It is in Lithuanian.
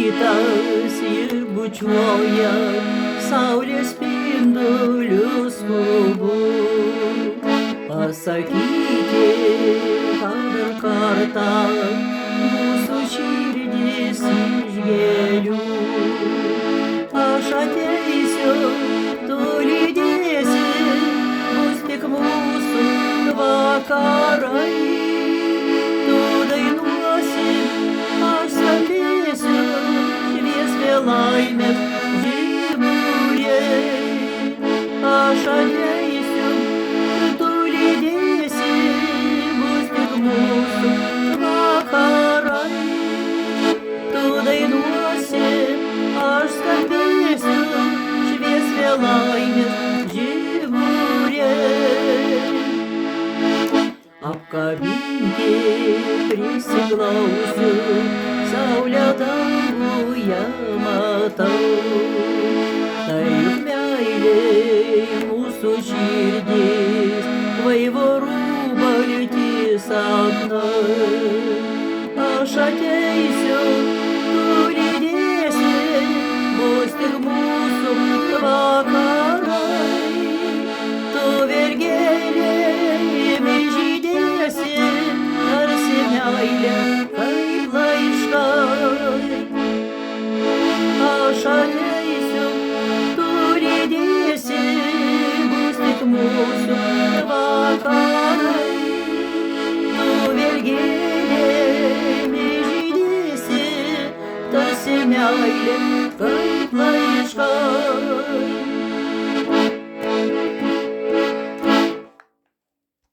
rytas ji bučiuoja saulės spindulius skubu. Pasakyti, kad dar kartą mūsų širdis iš gėlių. Aš ateisiu, tu lydėsi, bus tik mūsų vakarai. Tu dainuosi, aš skambėsiu, švies vėl laimės žiburiai. Aš ateisiu, tu lydėsi, bus tik mūsų vakarai. Tu dainuosi, aš skambėsiu, švies vėl laimės žiburiai. Apkabinti prisiglausiu, saulę danguje matau. Tai juk meilė mūsų širdis, vaivorų balti sapnai. Aš ateisiu, tu lydėsi, bus tik mūsų vakarai. Tu vergėlėmi žydėsi, tarsi meilė kaip laiškai. Aš ateisiu, tu lydėsi, bus tik mūsų vakarai. Tu vergėlėmi žydėsi, tarsi meilė kaip laiškai.